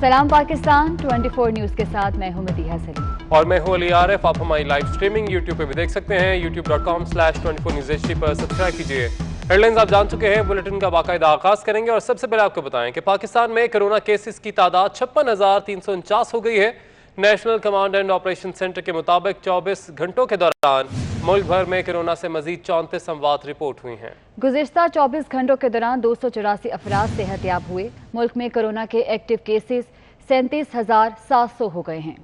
सलाम पाकिस्तान 24 न्यूज़ के साथ मैं हूं मदीहा सलीम और मैं हूं अली आरिफ। आप हमारी लाइव स्ट्रीमिंग यूट्यूब पे भी देख सकते हैं। youtube.com/24newsht पर सब्सक्राइब कीजिए। हेडलाइंस आप जान चुके हैं, बुलेटिन का बाकायदा आगाज करेंगे और सबसे पहले आपको बताएं कि पाकिस्तान में कोरोना केसेस की तादाद 56,349 हो गई है। National command and operation centre के मुताबिक 24 घंटों के दौरान मुल्क भर में कोरोना से मजीद 34 अमवात रिपोर्ट हुई हैं। गुज़िश्ता 24 घंटों के दौरान 284 अफराद सेहतयाब हुए। मुल्क में कोरोना के एक्टिव केसेस 37,700 हो गए हैं।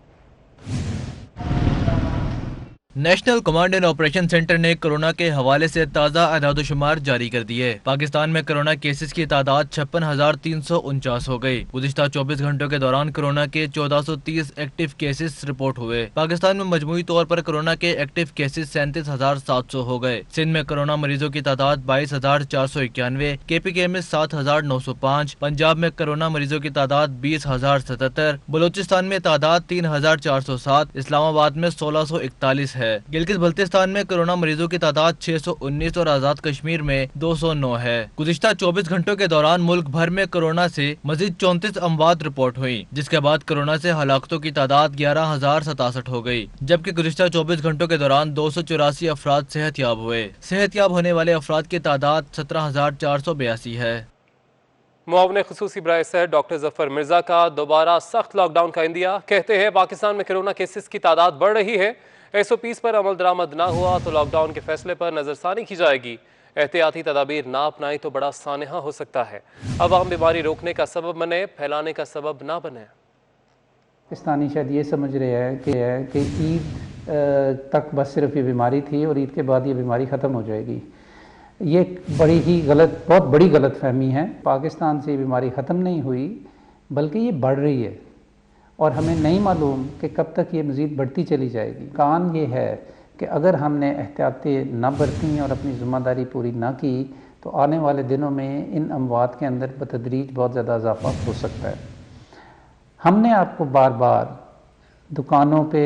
National command and operation centre ने कोरोना के हवाले से ताज़ा आदादोशुमार जारी कर दिए। पाकिस्तान में कोरोना केसेस की तादाद 56,349 हो गई। गुज़िश्ता 24 घंटों के दौरान कोरोना के 1430 एक्टिव केसेस रिपोर्ट हुए। पाकिस्तान में मजमूई तौर पर कोरोना के एक्टिव केसेस 37,700 हो गए। सिंध में कोरोना मरीजों की तादाद 22,491, KPK में 7,905, पंजाब में कोरोना मरीजों की तादाद 20,077, बलोचिस्तान में तादाद 3,407, इस्लामाबाद में 1,641 है। गिलगित बल्तिस्तान में कोरोना मरीजों की तादाद 619 और आजाद कश्मीर में 209 है। गुज़िश्ता 24 घंटों के दौरान मुल्क भर में कोरोना से मजीद 34 अमवात रिपोर्ट हुई, जिसके बाद कोरोना से हलाकतों की तादाद 11,067 हो गई, जबकि गुज़िश्ता 24 घंटों के दौरान 284 अफराद सेहतयाब हुए। सेहतयाब होने वाले अफराद की तादाद 17,482 है। मुआविन ख़ुसूसी बराए सेहत डॉक्टर जफर मिर्जा का दोबारा सख्त लॉकडाउन का इंदिया। कहते हैं पाकिस्तान में कोरोना केसेस की तादाद बढ़ रही है। SOPs पर अमल दरामद ना हुआ तो लॉकडाउन के फैसले पर नजरसानी की जाएगी। एहतियाती तदाबीर ना अपनाई तो बड़ा सानहा हो सकता है। अवाम बीमारी रोकने का सबब बने, फैलाने का सबब ना बने। पाकिस्तानी शायद ये समझ रहे हैं कि ईद तक बस सिर्फ ये बीमारी थी और ईद के बाद ये बीमारी ख़त्म हो जाएगी। ये बहुत बड़ी गलत फहमी है। पाकिस्तान से ये बीमारी ख़त्म नहीं हुई बल्कि ये बढ़ रही है और हमें नहीं मालूम कि कब तक ये मज़ीद बढ़ती चली जाएगी। कान ये है कि अगर हमने एहतियातें न बरती और अपनी ज़िम्मेदारी पूरी ना की तो आने वाले दिनों में इन अमवात के अंदर बतदरीज बहुत ज़्यादा इजाफा हो सकता है। हमने आपको बार बार दुकानों पे,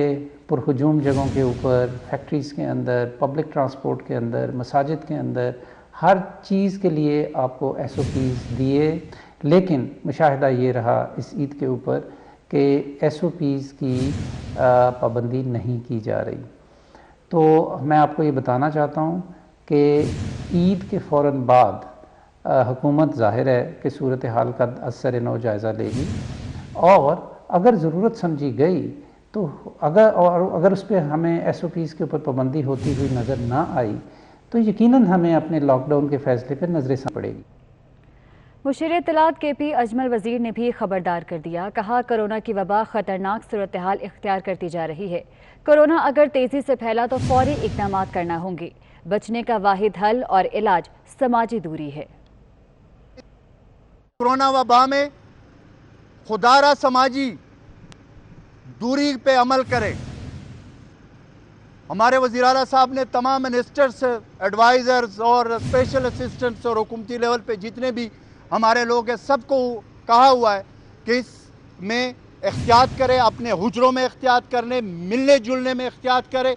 पुरहुजूम जगहों के ऊपर, फैक्ट्रीज़ के अंदर, पब्लिक ट्रांसपोर्ट के अंदर, मसाजिद के अंदर, हर चीज़ के लिए आपको SOPs दिए, लेकिन मुशाहिदा ये रहा इस ईद के ऊपर कि SOPs की पाबंदी नहीं की जा रही। तो मैं आपको ये बताना चाहता हूँ कि ईद के फ़ौरन बाद हुकूमत ज़ाहिर है कि सूरत हाल का असर नौ जायज़ा लेगी और अगर ज़रूरत समझी गई तो अगर उस पर हमें SOPs के ऊपर पाबंदी होती हुई नज़र ना आई तो यकीनन हमें अपने लॉकडाउन के फ़ैसले पर नज़र पड़ेगी। मुशीर इत्तलात KP अजमल वज़ीर ने भी खबरदार कर दिया। कहा, कोरोना की वबा ख़तरनाक सूरत हाल इख्तियार करती जा रही है। कोरोना अगर तेज़ी से फैला तो फौरी इक़दामात करना होंगे। बचने का वाहिद हल और इलाज समाजी दूरी है। कोरोना वबा में खुदारा समाजी दूरी पे अमल करें। हमारे वज़ीर आला साहब ने तमाम मिनिस्टर्स, एडवाइज़र्स और स्पेशल असिस्टेंट्स और हुकूमती लेवल पे जितने भी हमारे लोग हैं सबको कहा हुआ है कि इसमें एहतियात करें, अपने हुजरों में एहतियात करने, मिलने जुलने में एहतियात करें।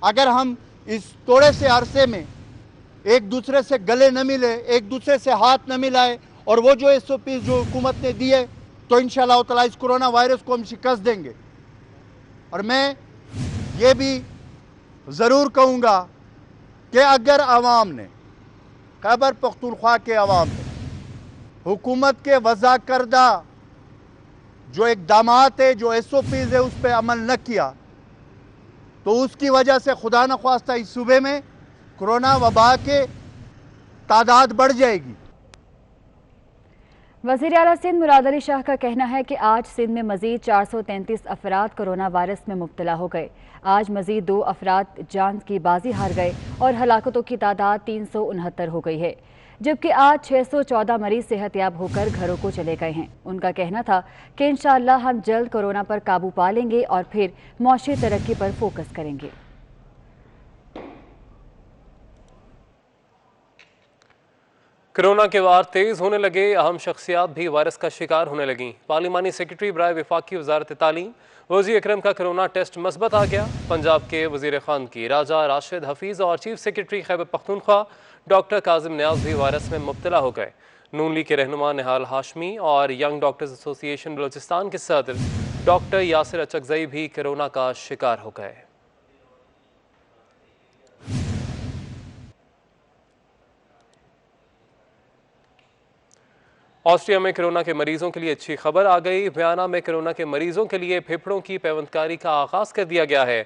अगर हम इस थोड़े से अरसे में एक दूसरे से गले न मिले, एक दूसरे से हाथ न मिलाए और वो जो SOPs जो हुकूमत ने दिए तो इंशाअल्लाह ताला इस कोरोना वायरस को हम शिकस्त देंगे। और मैं ये भी ज़रूर कहूँगा कि अगर आवाम ने, खैबर पख्तूनख्वा के आवाम ने हुकूमत के वज़ा करदा जो इक़दामात है, जो SOPs है, उस पर अमल न किया तो उसकी वजह से खुदा न ख्वास्ता इस सूबे में कोरोना वबा के तादाद बढ़ जाएगी। वज़ीर आला सिंध मुराद अली शाह का कहना है कि आज सिंध में मजीद 433 अफराद कोरोना वायरस में मुब्तला हो गए। आज मजीद 2 अफराद जान की बाजी हार गए और हलाकतों की तादाद 369 हो गई है, जबकि आज 614 मरीज सेहतयाब होकर घरों को चले गए हैं। उनका कहना था कि इंशाअल्लाह हम जल्द कोरोना पर काबू पा लेंगे और फिर मौशी तरक्की पर फोकस करेंगे। कोरोना के वार तेज होने लगे, अहम शख्सियात भी वायरस का शिकार होने लगी। पार्लिमानी सेक्रेटरी बराए वफाकी वजारत तालीम वज़ीर अकरम का कोरोना टेस्ट मस्बत आ गया। पंजाब के वज़ीर खान की राजा राशिद हफीज़ और chief secretary Khyber Pakhtunkhwa doctor Kazim Niaz भी वायरस में मुब्तला हो गए। नून लीग के रहनुमा निहाल हाशमी और यंग डॉक्टर्स एसोसिएशन बलूचिस्तान के सदर डॉक्टर यासिर अचकजई भी कोरोना का शिकार हो गए। ऑस्ट्रिया में कोरोना के मरीजों के लिए अच्छी खबर आ गई। वियना में कोरोना के मरीजों के लिए फेफड़ों की पैवंदकारी का आगाज कर दिया गया है।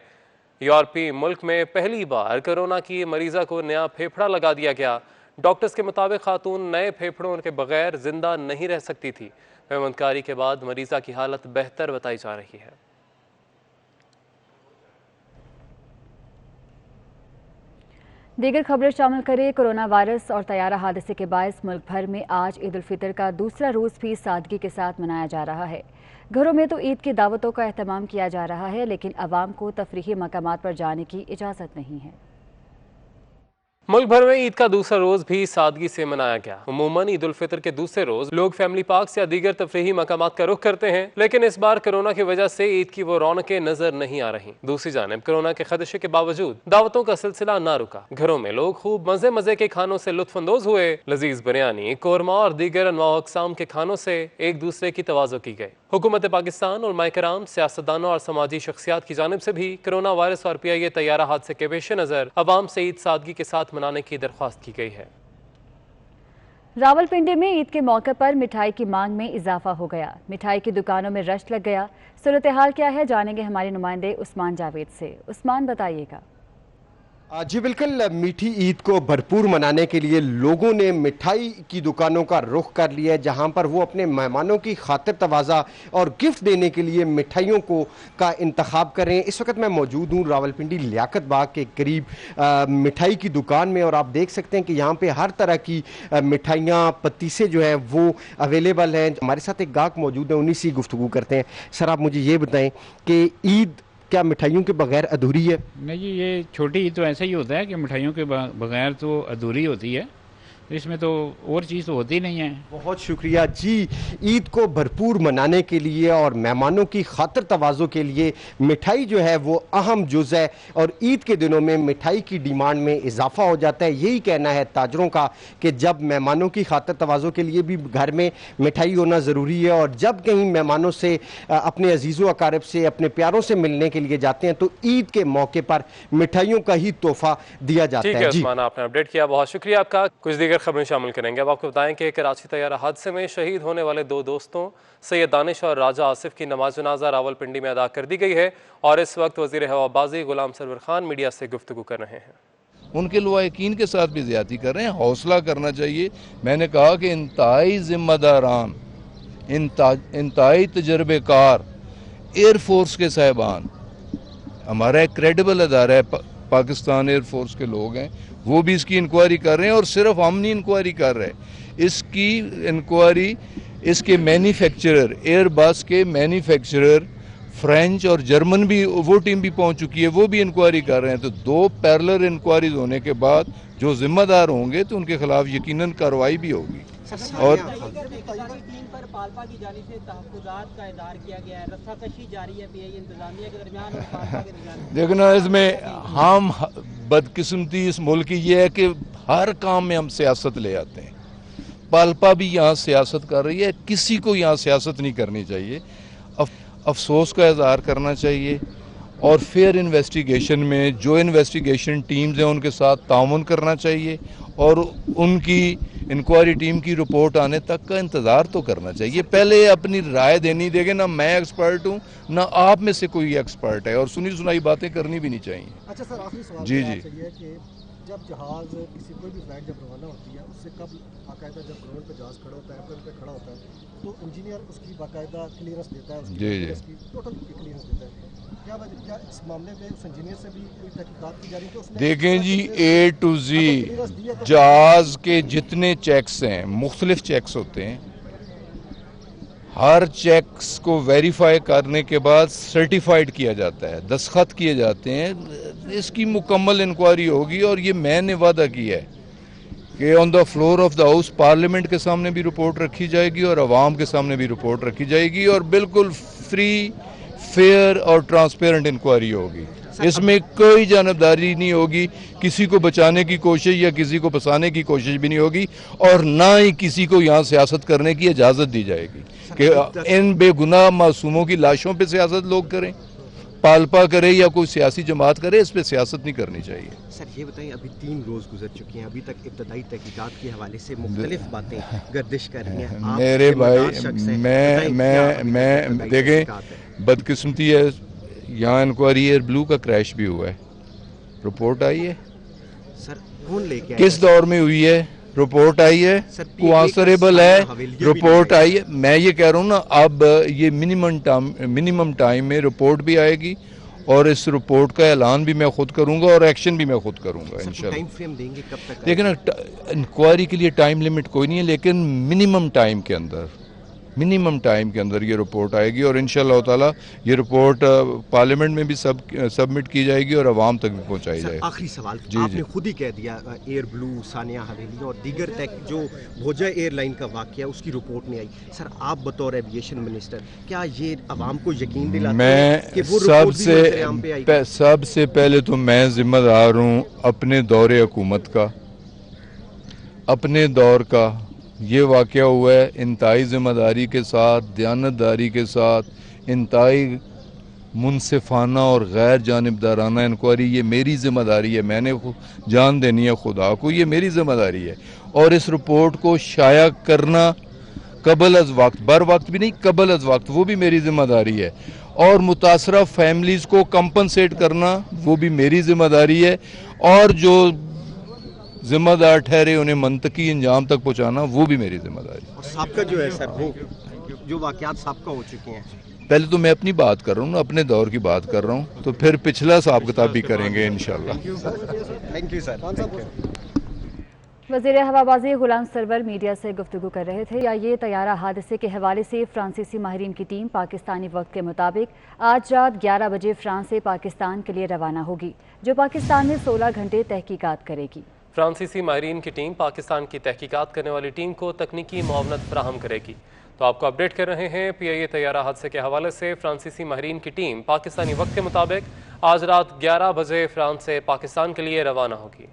यूरोपीय मुल्क में पहली बार कोरोना की मरीजा को नया फेफड़ा लगा दिया गया। डॉक्टर्स के मुताबिक खातून नए फेफड़ों के बगैर जिंदा नहीं रह सकती थी। पैवंदकारी के बाद मरीजा की हालत बेहतर बताई जा रही है। दीगर खबरें शामिल करें। कोरोना वायरस और तैयारा हादसे के बायस मुल्क भर में आज ईद उल फितर का दूसरा रोज़ भी सादगी के साथ मनाया जा रहा है। घरों में तो ईद की दावतों का एहतमाम किया जा रहा है, लेकिन अवाम को तफरीही मकामात पर जाने की इजाज़त नहीं है। मुल्क भर में ईद का दूसरा रोज भी सादगी से मनाया गया। अमूमन ईद उल फितर के दूसरे रोज लोग फैमिली पार्क या दीगर तफरीही मकामात का रुख करते हैं, लेकिन इस बार कोरोना की वजह से ईद की वो रौनकें नजर नहीं आ रही। दूसरी जानिब कोरोना के खदशे के बावजूद दावतों का सिलसिला ना रुका। घरों में लोग खूब मजे मजे के खानों से लुत्फानंदोज हुए। लजीज बिरयानी, कोरमा और दीगर अनवाओ अक़साम के खानों से एक दूसरे की तवाज़ो की गई। हुकूमत पाकिस्तान और मायकराम, सियासतदानों और समाजी शख्सियात की जानिब से भी कोरोना वायरस और PIA तैयारा हादसे के पेश नज़र अवाम से ईद सादगी के साथ मनाने की दरख्वास्त की गई है। रावलपिंडी में ईद के मौके पर मिठाई की मांग में इजाफा हो गया। मिठाई की दुकानों में रश लग गया। सूरत हाल क्या है, जानेंगे हमारे नुमाइंदे उस्मान जावेद से। उस्मान, बताइएगा। जी बिल्कुल, मीठी ईद को भरपूर मनाने के लिए लोगों ने मिठाई की दुकानों का रुख कर लिया है, जहां पर वो अपने मेहमानों की खातिर तवाज़ा और गिफ्ट देने के लिए मिठाइयों को का इंतखाब कर रहे हैं। इस वक्त मैं मौजूद हूं रावलपिंडी लियाकत बाग के करीब मिठाई की दुकान में, और आप देख सकते हैं कि यहाँ पे हर तरह की मिठाइयाँ, पतीसे जो है वो अवेलेबल हैं। हमारे साथ एक गाहक मौजूद है, उन्हीं से गुफ्तगू करते हैं। सर, आप मुझे ये बताएं कि ईद क्या मिठाइयों के बगैर अधूरी है? नहीं जी, ये छोटी ईद तो ऐसा ही होता है कि मिठाइयों के बगैर तो अधूरी होती है, इसमें तो और चीज़ तो होती नहीं है। बहुत शुक्रिया जी। ईद को भरपूर मनाने के लिए और मेहमानों की खातिर तवाज़ो के लिए मिठाई जो है वो अहम जुज़ है, और ईद के दिनों में मिठाई की डिमांड में इजाफा हो जाता है। यही कहना है ताजरों का कि जब मेहमानों की खातिर तवाज़ो के लिए भी घर में मिठाई होना ज़रूरी है, और जब कहीं मेहमानों से अपने अजीज़ो अकारब से, अपने प्यारों से मिलने के लिए जाते हैं तो ईद के मौके पर मिठाइयों का ही तोहफा दिया जाता है। ठीक है, आपने अपडेट किया, बहुत शुक्रिया आपका। कुछ दीगर खबरें शामिल करेंगे। अब आपको बताएं कि कराची तैयारा हादसे में शहीद होने वाले दो दोस्तों सैयद दानिश और राजा आसिफ की नमाज जनाजा रावलपिंडी में अदा कर दी गई है, और इस वक्त वज़ीर हवाबाजी गुलाम सरवर खान मीडिया से गुफ्तगू कर रहे हैं। उनके लवाकिन के साथ भी ज्यादती कर रहे हैं, हौसला करना चाहिए। मैंने कहा कि इंतहाई जिम्मेदारान, इंतहाई तजर्बेकार एयरफोर्स के साहिबान, हमारा एक क्रेडिबल अदारा है, पाकिस्तान एयरफोर्स के लोग हैं, वो भी इसकी इंक्वायरी कर रहे हैं। और सिर्फ हम नहीं इंक्वायरी कर रहे, इसकी इंक्वायरी इसके मैन्युफैक्चरर, एयरबस के मैन्युफैक्चरर फ्रेंच और जर्मन भी, वो टीम भी पहुंच चुकी है, वो भी इंक्वायरी कर रहे हैं। तो दो पैरेलल इंक्वायरीज होने के बाद जो जिम्मेदार होंगे तो उनके खिलाफ यकीनन कार्रवाई भी होगी। और पाल्पा की जानिब से तहफ़्फ़ुज़ात का इज़हार किया गया है, रस्साकशी जारी है PIA इंतज़ामिया के दरमियान और पाल्पा के दरमियान। देखना, इसमें हम बदकिस्मती इस मुल्क की ये है कि हर काम में हम सियासत ले आते हैं। पाल्पा भी यहाँ सियासत कर रही है, किसी को यहाँ सियासत नहीं करनी चाहिए। अफसोस का इज़हार करना चाहिए, और फेयर इन्वेस्टिगेशन में जो इन्वेस्टिगेशन टीम्स हैं उनके साथ ताउन करना चाहिए, और उनकी इंक्वायरी टीम की रिपोर्ट आने तक का इंतज़ार तो करना चाहिए। पहले अपनी राय देनी देंगे, ना मैं एक्सपर्ट हूँ ना आप में से कोई एक्सपर्ट है, और सुनी सुनाई बातें करनी भी नहीं चाहिए। अच्छा सर, आखिरी सवाल जी जी, कि जब जहाज़ किसी कोई भी फ्लाइट जब रवाना होती है, उससे कब बाकायदा जब ग्राउंड पे जहाज़ खड़ा होता है, एयरपोर्ट पे खड़ा होता है, तो इंजीनियर उसकी बाकायदा क्लियरेंस देता है, उसकी टोटल क्लियरेंस देता है। क्या इस मामले में उस इंजीनियर से भी कोई तहकीकात की जा रही है? देखें जी, A to Z जहाज के जितने चेक्स हैं, मुख्तलिफ चेक्स होते हैं, हर चेक्स को वेरीफाई करने के बाद सर्टिफाइड किया जाता है, दस्तखत किए जाते हैं। इसकी मुकम्मल इंक्वायरी होगी, और ये मैंने वादा किया है कि on the floor of the house parliament के सामने भी रिपोर्ट रखी जाएगी और अवाम के सामने भी रिपोर्ट रखी जाएगी, और बिल्कुल फ्री, फेयर और ट्रांसपेरेंट इंक्वायरी होगी। इसमें कोई जानबदारी नहीं होगी, किसी को बचाने की कोशिश या किसी को फंसाने की कोशिश भी नहीं होगी, और ना ही किसी को यहाँ सियासत करने की इजाज़त दी जाएगी कि इन बेगुनाह मासूमों की लाशों पे सियासत लोग करें, पालपा करे या कोई सियासी जमात करे, इस पे सियासत नहीं करनी चाहिए। सर ये बताइए, अभी 3 रोज गुजर चुके हैं, अभी तक इब्तदाई तहकीकात के हवाले से मुख्तलिफ बातें गर्दिश कर रही हैं। मेरे भाई मैं देखें, बदकिस्मती है, यहाँ इंक्वायरी एयर ब्लू का क्रैश भी हुआ है, रिपोर्ट आई है। सर कौन लेके आया? किस दौर में हुई है? रिपोर्ट आई है, को आंसरेबल है, रिपोर्ट आई है। मैं ये कह रहा हूँ ना, अब ये मिनिमम टाइम में रिपोर्ट भी आएगी और इस रिपोर्ट का ऐलान भी मैं खुद करूंगा और एक्शन भी मैं खुद करूंगा इंशाल्लाह। टाइम फ्रेम देंगे कब तक? लेकिन इंक्वायरी के लिए टाइम लिमिट कोई नहीं है, लेकिन मिनिमम टाइम के अंदर ये रिपोर्ट आएगी और इंशाल्लाह ताला ये रिपोर्ट पार्लियामेंट में भी सबमिट की जाएगी और अवाम तक भी पहुंचाई जाएगी। आखिरी सवाल, आपने खुद ही कह दिया एयर ब्लू, सानिया हवेली और दीगर जो भोजा एयरलाइन का वाकया उसकी रिपोर्ट नहीं आई। सर आप बतौर एविएशन मिनिस्टर क्या ये अवाम को यकीन दिलाते हैं कि वो रिपोर्ट सबसे पहले तो मैं जिम्मेदार हूँ अपने दौरे हुकूमत का, अपने दौर का। ये वाक़या हुआ है इंतहाई ज़िम्मेदारी के साथ, दयानतदारी के साथ, इंतहाई मुनसिफाना और गैर जानिबदाराना इंक्वायरी, ये मेरी ज़िम्मेदारी है। मैंने जान देनी है खुदा को, ये मेरी ज़िम्मेदारी है। और इस रिपोर्ट को शाया करना कबल अज़ वक्त, बर वक्त भी नहीं, कबल अज़ वक्त, वो भी मेरी ज़िम्मेदारी है। और मुतासरा फैमिलीज़ को कंपनसेट करना वो भी मेरी ज़िम्मेदारी है। और जो जिम्मेदार ठहरे उन्हें मंतकी अंजाम तक पहुंचाना वो भी मेरी जिम्मेदारी। और साबका जो है सर, वो जो वाकयात साबका हो चुके हैं, पहले तो मैं अपनी बात कर रहा हूँ ना, अपने दौर की बात कर रहा हूँ, तो फिर पिछला हिसाब किताब भी करेंगे इंशाल्लाह। Thank you sir. वज़ीर हवाबाजी गुलाम सरवर मीडिया से गुफ्तगू कर रहे थे। या ये तैयारा हादसे के हवाले से फ्रांसीसी माहिरीन की टीम पाकिस्तानी वक्त के मुताबिक आज रात 11 बजे फ्रांस से पाकिस्तान के लिए रवाना होगी, जो पाकिस्तान में 16 घंटे तहकीकात करेगी। फ्रांसीसी माहिरीन की टीम पाकिस्तान की तहकीकात करने वाली टीम को तकनीकी मुआवनत फराहम करेगी। तो आपको अपडेट कर रहे हैं PIA तैयारा हादसे के हवाले से। फ्रांसीसी माहिरीन की टीम पाकिस्तानी वक्त के मुताबिक आज रात 11 बजे फ्रांस से पाकिस्तान के लिए रवाना होगी।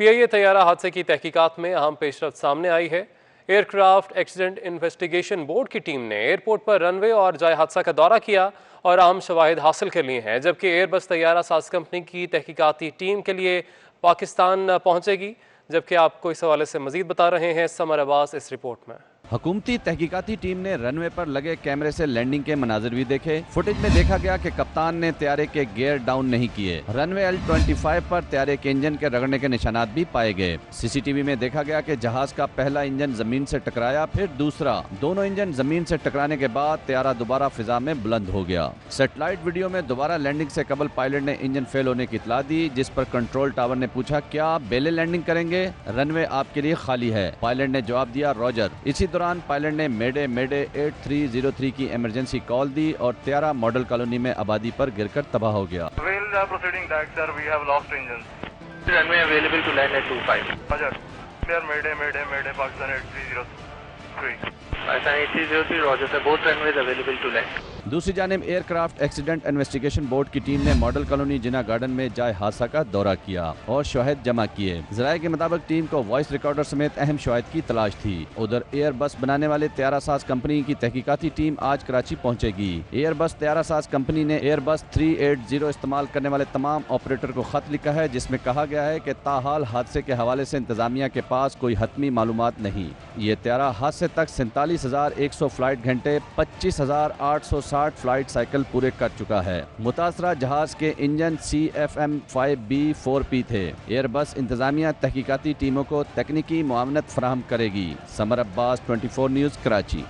PIA तैयारा हादसे की तहकीकात में अहम पेशरफ्त सामने आई है। एयरक्राफ्ट एक्सीडेंट इन्वेस्टिगेशन बोर्ड की टीम ने एयरपोर्ट पर रनवे और जाए हादसा का दौरा किया और अहम शवाहिद हासिल कर लिए हैं, जबकि एयरबस तैयारा साज कंपनी की तहकीकाती टीम के लिए पाकिस्तान पहुंचेगी। जबकि आपको इस हवाले से मजीद बता रहे हैं समर अब्बास इस रिपोर्ट में। हुकूमती तहकीकाती टीम ने रनवे पर लगे कैमरे से लैंडिंग के मनाजिर भी देखे। फुटेज में देखा गया कि कप्तान ने त्यारे के गियर डाउन नहीं किए। रनवे L-25 पर त्यारे के इंजन के रगड़ने के निशानात भी पाए गए। CCTV में देखा गया कि जहाज का पहला इंजन जमीन से टकराया, फिर दूसरा। दोनों इंजन जमीन से टकराने के बाद त्यारा दोबारा फिजा में बुलंद हो गया। सैटेलाइट वीडियो में दोबारा लैंडिंग से कबल पायलट ने इंजन फेल होने की इतला दी, जिस पर कंट्रोल टावर ने पूछा, क्या आप बेले लैंडिंग करेंगे? रनवे आपके लिए खाली है। पायलट ने जवाब दिया, रॉजर। इसी दौरान पायलट ने मेडे 8303 की इमरजेंसी कॉल दी और त्यारा मॉडल कॉलोनी में आबादी पर गिरकर तबाह हो गया। दूसरी जानिब एयरक्राफ्ट एक्सीडेंट इन्वेस्टिगेशन बोर्ड की टीम ने मॉडल कॉलोनी जिना गार्डन में जाए हादसा का दौरा किया और शवाहिद जमा किए। ज़राए के मुताबिक टीम को वॉइस रिकॉर्डर समेत अहम शवाहिद की तलाश थी। उधर एयर बस बनाने वाले त्यारा साज कंपनी की तहकीकाती टीम आज कराची पहुंचेगी। एयर बस त्यारा साज कंपनी ने एयर बस 380 इस्तेमाल करने वाले तमाम ऑपरेटर को खत लिखा है, जिसमें कहा गया है कि ताहाल हादसे के हवाले से इंतजामिया के पास कोई हतमी मालूमात नहीं। ये त्यारा हादसे तक 47,100 फ्लाइट घंटे 25,860 फ्लाइट साइकिल पूरे कर चुका है। मुतासरा जहाज के इंजन CFM-5B-4P थे। एयरबस इंतजामिया तहकीकाती टीमों को तकनीकी मुआवनत फराहम करेगी। समर अब्बास, 24 न्यूज़, कराची।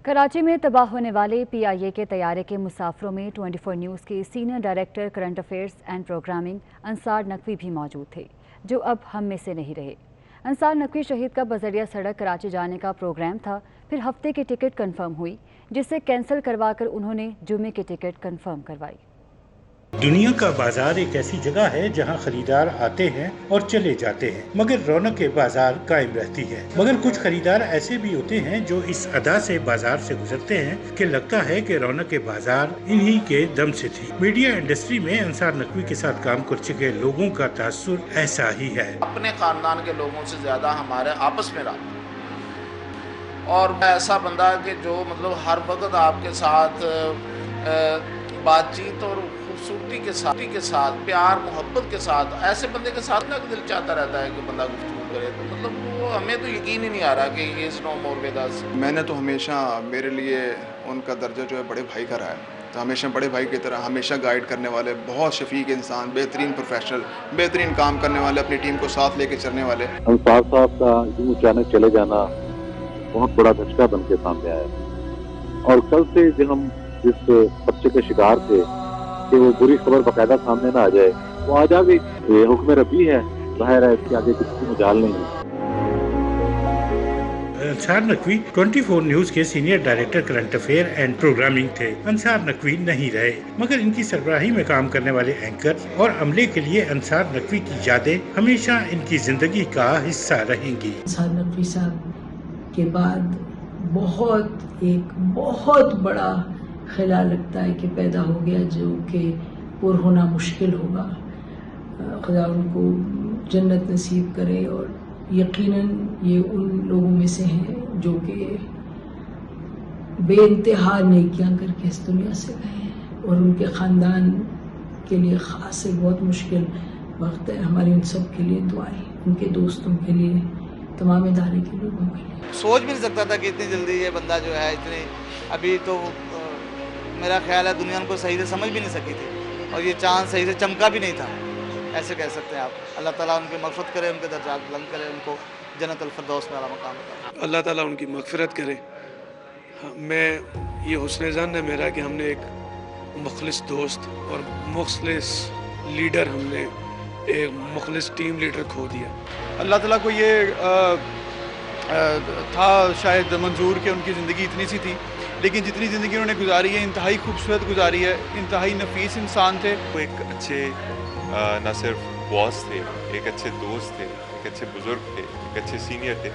कराची में तबाह होने वाले PIA के तैयारे के मुसाफरों में 24 न्यूज़ के senior director current affairs and programming Ansar Naqvi भी मौजूद थे, जो अब हम में से नहीं रहे। अंसार नकवी शहीद का बजरिया सड़क कराची जाने का प्रोग्राम था, फिर हफ्ते की टिकट कंफर्म हुई, जिसे कैंसिल करवाकर उन्होंने जुमे की टिकट कंफर्म करवाई। दुनिया का बाजार एक ऐसी जगह है जहां खरीदार आते हैं और चले जाते हैं, मगर रौनक बाजार कायम रहती है। मगर कुछ खरीदार ऐसे भी होते हैं जो इस अदा से बाजार से गुजरते हैं कि लगता है कि रौनक बाजार इन्हीं के दम से थी। मीडिया इंडस्ट्री में अंसार नकवी के साथ काम कर चुके लोगों का तासुर ऐसा ही है। अपने खानदान के लोगों से ज्यादा हमारे आपस में रहा, और ऐसा बंदा कि जो मतलब हर वक्त आपके साथ बातचीत और खूबसूरती के साथ प्यार मोहब्बत के साथ, ऐसे बंदे के साथ ना दिल चाहता रहता है कि बंदा गुफ्तगू करे। तो मतलब वो हमें तो यकीन ही नहीं आ रहा कि ये is no more with us. मैंने तो हमेशा मेरे लिए उनका दर्जा जो है बड़े भाई का रहा है, तो हमेशा बड़े भाई की तरह हमेशा गाइड करने वाले, बहुत शफीक इंसान, बेहतरीन प्रोफेशनल, बेहतरीन काम करने वाले, अपनी टीम को साथ लेके चलने वाले। अंसार साहब का यूं अचानक चले जाना बहुत बड़ा धचका बन के सामने आया, और कल से जो हम जिस खदशे के शिकार थे कि वो बुरी खबर बाकायदा सामने ना आ जाए, वो आ जा गई। ये हुक्म रब्बी है, जाहिर है इसके आगे किसी मजाल नहीं है। अंसार नकवी 24 न्यूज के senior director current affair and programming थे। अंसार नकवी नहीं रहे, मगर इनकी सरबराही में काम करने वाले एंकर और अमले के लिए अंसार नकवी की यादें हमेशा इनकी जिंदगी का हिस्सा रहेंगी। अंसार नकवी साहब के बाद एक बहुत बड़ा ख्याल लगता है कि पैदा हो गया, जो कि पूरा होना मुश्किल होगा। खुदा उनको जन्नत नसीब करे, और यकीनन ये उन लोगों में से हैं जो कि बेइंतहा नेकियां करके इस दुनिया से गए हैं, और उनके ख़ानदान के लिए ख़ास एक बहुत मुश्किल वक्त है। हमारी उन सब के लिए दुआएं, उनके दोस्तों के लिए, तमाम इदारे के लोगों के लिए। सोच भी नहीं सकता था कि इतनी जल्दी ये बंदा जो है इतने, अभी तो मेरा ख्याल है दुनिया उनको सही से समझ भी नहीं सकी थी, और ये चांद सही से चमका भी नहीं था, ऐसे कह सकते हैं आप। अल्लाह ताला उनकी मग़फ़िरत करे, उनके दर्जात बुलंद करे, उनको जन्नत अल फिरदौस में आला मकाम करे। अल्लाह ताला उनकी मग़फ़िरत करे। मैं ये हुस्न ज़न है मेरा कि हमने एक मुखलिस दोस्त और मुखलिस लीडर, हमने एक मुखलिस टीम लीडर खो दिया। अल्लाह ताला को ये था शायद मंजूर कि उनकी ज़िंदगी इतनी सी थी, लेकिन जितनी ज़िंदगी उन्होंने गुजारी है इंतहाई खूबसूरत गुजारी है, इंतहाई नफीस इंसान थे। वो एक अच्छे न सिर्फ बॉस थे, एक अच्छे दोस्त थे, एक अच्छे बुजुर्ग थे, एक अच्छे सीनियर थे,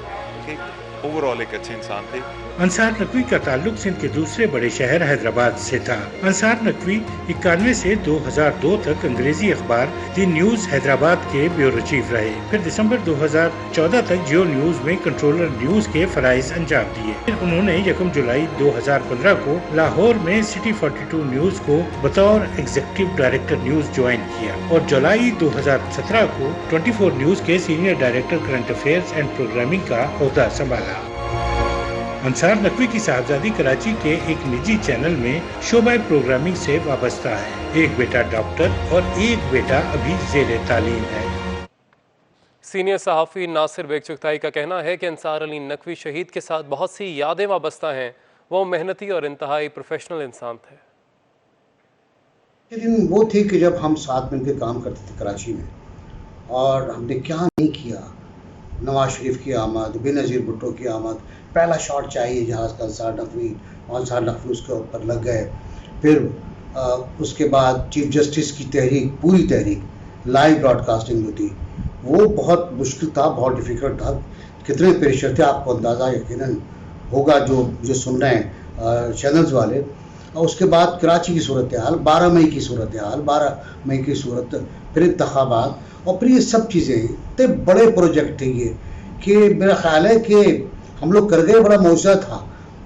एक ओवरऑल एक अच्छे इंसान थे। अंसार नकवी का ताल्लुक सिंध के दूसरे बड़े शहर हैदराबाद से था। अंसार नकवी 91 से 2002 तक अंग्रेजी अखबार दी न्यूज हैदराबाद के ब्यूरो चीफ रहे। फिर दिसंबर 2014 तक जियो न्यूज में कंट्रोलर न्यूज के फराइज अंजाम दिए। फिर उन्होंने 1 जुलाई 2015 को लाहौर में सिटी 42 न्यूज को बतौर एग्जीक्यूटिव डायरेक्टर न्यूज ज्वाइन किया, और जुलाई 2017 को 24 न्यूज के senior director current affairs and programming का ओहदा संभाला। अंसार नकवी की साहबजादी कराची के एक निजी चैनल में शोबा प्रोग्रामिंग से वाबस्ता है। एक बेटा डॉक्टर और एक बेटा अभी ज़ेरे तालीम है। सीनियर सहाफ़ी नासिर बेग चुगताई का कहना है कि अंसार अली नकवी शहीद के साथ बहुत सी यादें वाबस्ता हैं। वो मेहनती और इंतहाई प्रोफेशनल इंसान थे। दिन वो थी कि जब हम साथ मिलकर काम करते थे कराची में, और हमने क्या नहीं किया। नवाज शरीफ की आमद, बेनज़ीर भुट्टो की आमद, पहला शॉट चाहिए जहाज़ का अंसार नकवी उसके ऊपर लग गए। फिर उसके बाद चीफ जस्टिस की तहरीक, पूरी तहरीक लाइव ब्रॉडकास्टिंग जो थी, वो बहुत मुश्किल था, बहुत डिफ़िकल्ट था। कितने प्रेशर थे आपको अंदाज़ा यकीनन होगा जो सुन रहे हैं चैनल्स वाले। और उसके बाद कराची की सूरत हाल, 12 मई की सूरत हाल, 12 मई की सूरत, फिर इंतखाबात, और फिर ये सब चीज़ें इतने बड़े प्रोजेक्ट थे ये कि मेरा ख्याल है कि हम लोग कर गए। बड़ा मौजज़ा था,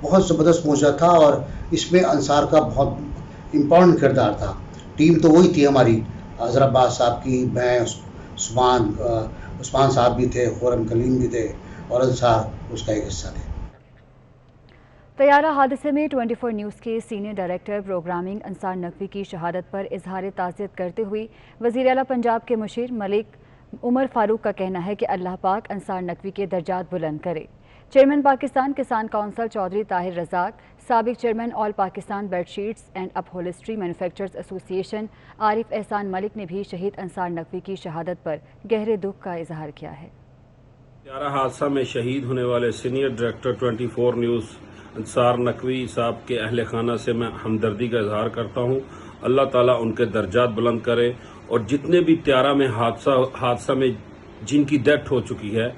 बहुत ज़बरदस्त मौजज़ा था, और इसमें अंसार का बहुत इम्पोर्टेंट किरदार था। टीम तो वही थी हमारी, अज़हर अब्बास साहब की, मैं, उस्मान साहब भी थे, खुरम कलीम भी थे, और अंसार उसका एक हिस्सा थे। तैयारा हादसे में 24 न्यूज़ के senior director programming Ansar Naqvi की शहादत पर इजहार ताज़ियत करते हुए वज़ीर आला पंजाब के मुशीर मलिक उमर फारूक का कहना है कि अल्लाह पाक अंसार नकवी के दर्जात बुलंद करे। चेयरमैन पाकिस्तान किसान कौंसिल चौधरी ताहिर रज़ाक, साबिक chairman all Pakistan bedsheets and upholstery manufacturers association Arif एहसान मलिक ने भी शहीद अंसार नकवी की शहादत पर गहरे दुख का इजहार किया है। तैयारा हादसा में शहीद होने वाले senior director 24 news Ansar Naqvi साहब के अहले खाना से मैं हमदर्दी का इजहार करता हूँ, अल्लाह ताला उनके दर्जात बुलंद करे और जितने भी त्यारा में हादसा में जिनकी डेथ हो चुकी है,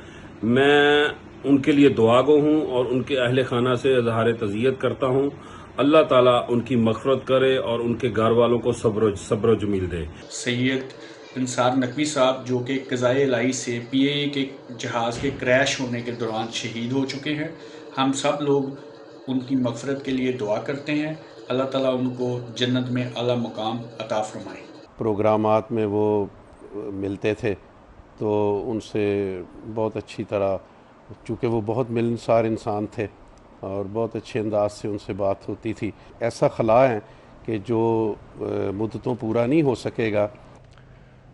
मैं उनके लिए दुआगो हूँ और उनके अहले खाना से इजहार तज़ियत करता हूँ। अल्लाह ताला उनकी मग़फ़िरत करे और उनके घर वालों को सब्र जमील दे। सैयद अंसार नकवी साहब जो कि क़ज़ाए इलाही से PIA के जहाज़ के क्रैश होने के दौरान शहीद हो चुके हैं, हम सब लोग उनकी मग़फ़िरत के लिए दुआ करते हैं। अल्लाह ताला उनको जन्नत में आला मुकाम अता फरमाए। प्रोग्रामात में वो मिलते थे तो उनसे बहुत अच्छी तरह, चूँकि वो बहुत मिलनसार इंसान थे और बहुत अच्छे अंदाज से उनसे बात होती थी। ऐसा खला है कि जो मुद्दतों पूरा नहीं हो सकेगा।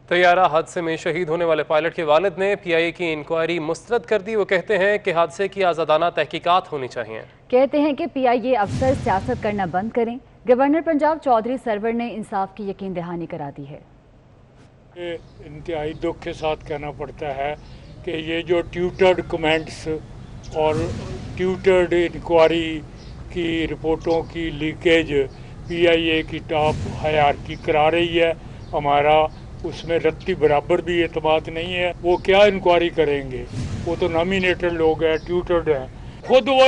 तैयारा हादसे में शहीद होने वाले पायलट के वालिद ने PIA की इंक्वायरी मुस्तरद कर दी। वो कहते हैं कि हादसे की आज़ादाना तहकीकात होनी चाहिए। कहते हैं कि PIA अफसर सियासत करना बंद करें। गवर्नर पंजाब चौधरी सरवर ने इंसाफ की यकीन दहानी करा दी है। इंतहाई दुख के साथ कहना पड़ता है कि ये जो ट्यूटर्ड कमेंट्स और ट्यूटर्ड इंक्वायरी की रिपोर्टों की लीकेज PIA की टॉप हायरार्की करा रही है, हमारा उसमें रत्ती बराबर भी एतमाद नहीं है। वो क्या इंक्वायरी करेंगे, वो तो नॉमिनेटेड लोग हैं, ट्यूटर्ड हैं। खुद वो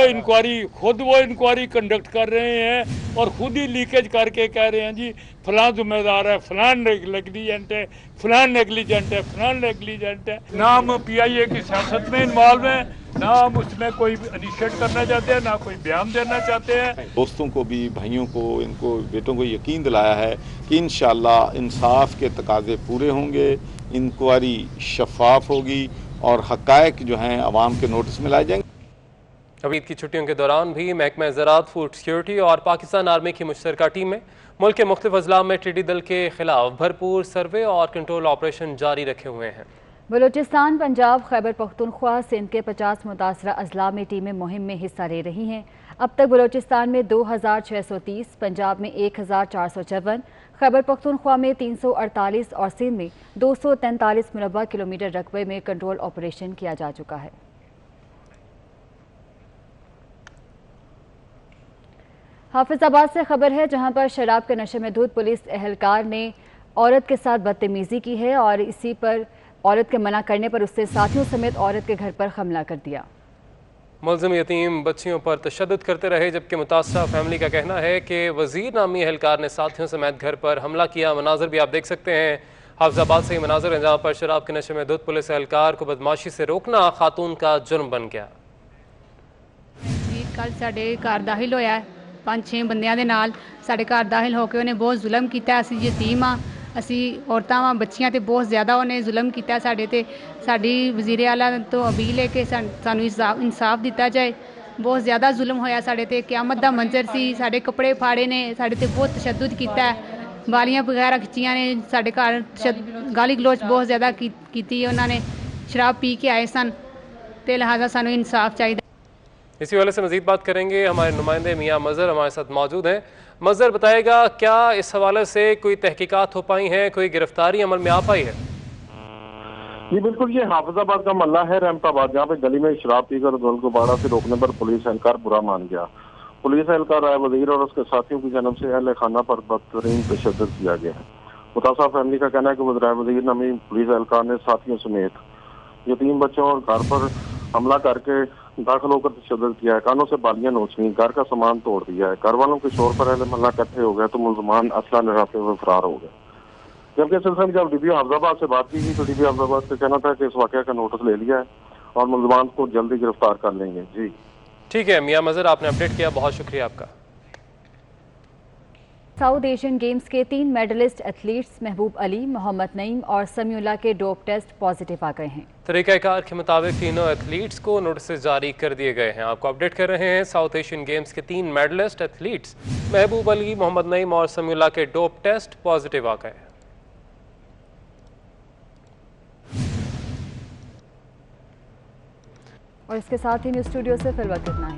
इंक्वायरी कंडक्ट कर रहे हैं और खुद ही लीकेज करके कह रहे हैं जी फलां जिम्मेदार है, फलां नेग्लिजेंट है, फलां नेग्लिजेंट है, फलां नेग्लिजेंट है। ना हम PIA की सियासत में इन्वॉल्व हैं, ना हम उसमें कोई इनिशिएट करना चाहते हैं, ना कोई बयान देना चाहते हैं। दोस्तों को भी, भाइयों को, इनको बेटों को यकीन दिलाया है कि इंशाअल्लाह इंसाफ के तकाजे पूरे होंगे, इंक्वायरी शफाफ होगी और हक़ाइक़ जो हैं आवाम के नोटिस में लाए जाएंगे। अभी ईद की छुट्टियों के दौरान भी महकमा ज़राअत, फूड सिक्योरिटी और पाकिस्तान आर्मी की मुश्तरका टीमें मुल्क के मुख्तलिफ अजला में टिड्डी दल के खिलाफ भरपूर सर्वे और कंट्रोल ऑपरेशन जारी रखे हुए हैं। बलूचिस्तान, पंजाब, खैबर पख्तूनख्वा, सिंध के 50 मुतासरा अजला में टीमें मुहिम में हिस्सा ले रही हैं। अब तक बलूचिस्तान में 2630, पंजाब में 1454, खैबर पख्तूनख्वा में 348 और सिंध में 243 मुरबा किलोमीटर रकबे में कंट्रोल ऑपरेशन किया जा चुका है। हाफिजाबाद से खबर है, जहां पर शराब के नशे में धुत पुलिस एहलकार ने औरत के साथ बदतमीजी की है और इसी पर औरत के मना करने पर उससे साथियों समेत औरत के घर पर हमला कर दिया। मुल्ज़िम यतीम बच्चियों पर तशद्दुद करते रहे, जबकि मुतासरा फैमिली का कहना है कि वजीर नामी एहलकार ने साथियों समेत घर पर हमला किया। मनाजर भी आप देख सकते हैं, हाफिजाबाद से ही मनाजर हैं, जहाँ पर शराब के नशे में धुत पुलिस एहलकार को बदमाशी से रोकना खातून का जुर्म बन गया। कल साडे घर दाखिल होया 5-6 बंदियां दे नाल साडे घर दाखिल होकर उन्हें बहुत जुल्म किया। असीं यतीम हाँ, असी औरतां वां, बच्चियां ते बहुत ज़्यादा उन्हें जुल्म किया साडे ते। साडी वज़ीर आला तो अपील है कि सानू इंसाफ दिता जाए। बहुत ज़्यादा जुल्म होया साडे ते, क़यामत दा मंजर सी। साडे कपड़े फाड़े ने, साडे ते बहुत तशद्दुद किया, वालियां वगैरह खिच्चियां ने, साडे घर गाली गलोच बहुत ज़्यादा की। उन्होंने शराब पी के आए सन, तो लिहाजा सानू इंसाफ चाहिए। इसी वाले से मजीद बात करेंगे, हमारे नुमाइंदे मियाँ मज़हर हमारे साथ मौजूद हैं। मज़हर, बताएगा क्या इस हवाले से कोई तहकीकात हो पाई हैं, कोई गिरफ्तारी अमल में आ पाई है? जी बिल्कुल, ये हाफिजाबाद का मल्ला है, रहमताबाद, जहाँ पे गली में शराब पीकर धुल गुब्बारा से रोकने पर पुलिस एहलकार बुरा मान गया। पुलिस एहलकार राय वजीर और उसके साथियों की जन्म से अहले खाना पर बदतरीन तशद्दुद किया गया है। मुतासरा फैमिली का कहना है कि राय वजीर नामी पुलिस एहलकार ने साथियों समेत यतीम बच्चों और घर पर हमला करके दाखिल होकर तशद्दुद किया है, कानों से बालियां नोचनी, घर का सामान तोड़ दिया है। घर वालों के शोर पर अहले महल्ला इकट्ठे हो गए तो मुलजमान असला लहराते हुए फरार हो गए। जबकि सिलसिले में जब DPO हाफिजाबाद से बात की गई तो DPO हाफिजाबाद का कहना था कि इस वाक़े का नोटिस ले लिया है और मुलजमान को जल्दी गिरफ्तार कर लेंगे। जी ठीक है मियाँ मज़हर, आपने अपडेट किया, बहुत शुक्रिया आपका। साउथ एशियन गेम्स के 3 मेडलिस्ट एथलीट्स महबूब अली, मोहम्मद नईम और समीउल्लाह के डोप टेस्ट पॉजिटिव आ गए हैं। तरीक़ाकार के मुताबिक तीनों एथलीट्स को नोटिस जारी कर दिए गए हैं। आपको अपडेट कर रहे हैं, साउथ एशियन गेम्स के 3 मेडलिस्ट एथलीट्स महबूब अली, मोहम्मद नईम और समीउल्लाह के डोप टेस्ट पॉजिटिव आ गए। और इसके साथ ही न्यूज़ स्टूडियो से फिर वक्त इतना है।